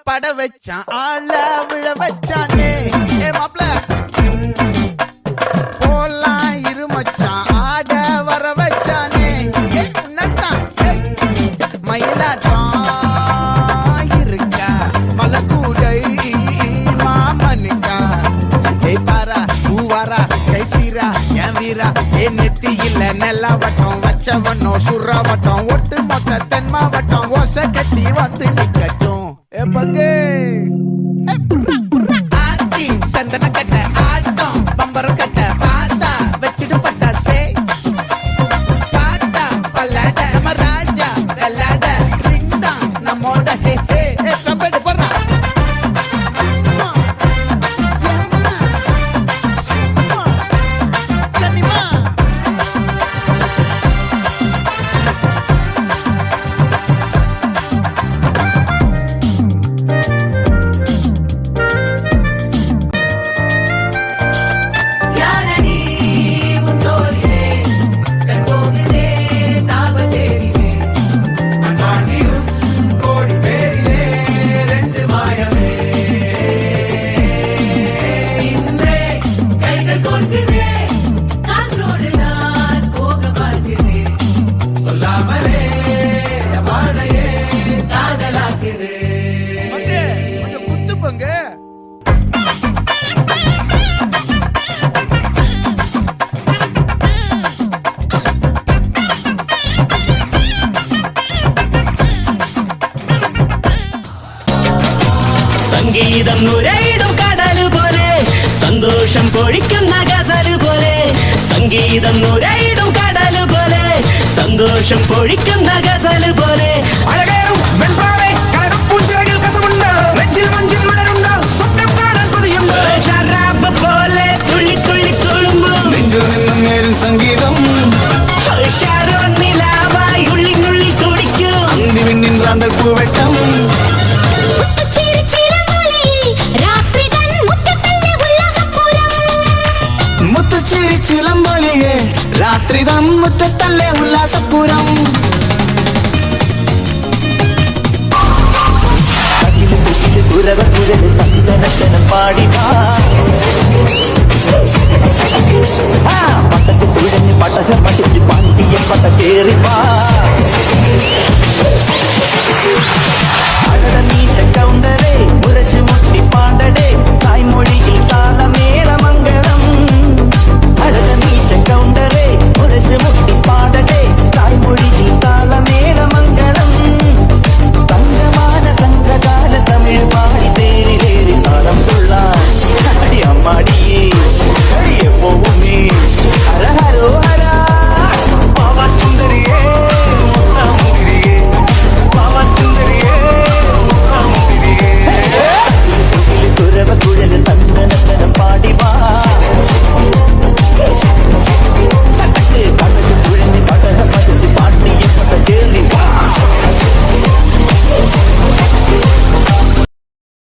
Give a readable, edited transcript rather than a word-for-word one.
பட வச்சான் ஆள விழ வச்சானே மாப்ள போலாம் இருமச்சான் ஆட வர வச்சானே உன்னத்தான் மயிலாட்டம் இருக்கா மலக்கூடை மாமனுக்கா பாரா பூவாரா கைசீரா என் வீரா நெத்தி இல்ல நெல்லா வட்டம் வச்சவனோ சுறா வட்டம் ஒட்டு மொத்த தென் மாவட்டம் ஓசை கட்டி வந்து நிக்கட்டும் பங்கே ஆத்தி சந்தன கட்ட ஆட்டம் பம்பரம் கட்ட பாத்தா வச்சிடு பட்டாசே பாட்டா பல்லாட நம்ம ராஜா வெள்ளாட ரிங் தான் நம்மோட ஹே ஹே கம்பெடு போடுறா സംഗീതം നുരയിടും കടല് പോലെ സന്തോഷം പൊഴിക്കുന്ന ഗസല് പോലെ സംഗീതം നുരയിടും കടല് പോലെ സന്തോഷം പൊഴിക്കുന്ന ഗസല് പോലെ അഴകേറും വെൺപാവേ കടകപ്പൂഞ്ചിറകിൽ കസമുണ്ട് നെഞ്ചിൽ മഞ്ചിൽ മലരുണ്ട് സ്വപ്നം കാണാൻ കൊതിയുണ്ട് ഷറാബ് പോലെ തുള്ളി തുള്ളി തുളുമ്പും നെഞ്ചിൽ നിന്നും നേരും സംഗീതം ഷാരോൺ നിലാവായി ഉള്ളിനുള്ളിൽ തുടിക്കും അന്തിമിന്നിൻ റാന്തൽ പൂവെട്ടം ചിലമ്പൊലിയെ രാത്രി മുറ്റത്തല്ലേ ഉല്ലാസപൂരം പാടിവാ പട്ടത്തിൽ തുഴഞ്ഞ് പടകം പഠിച്ച് പാണ്ടിയ പട്ട കേറി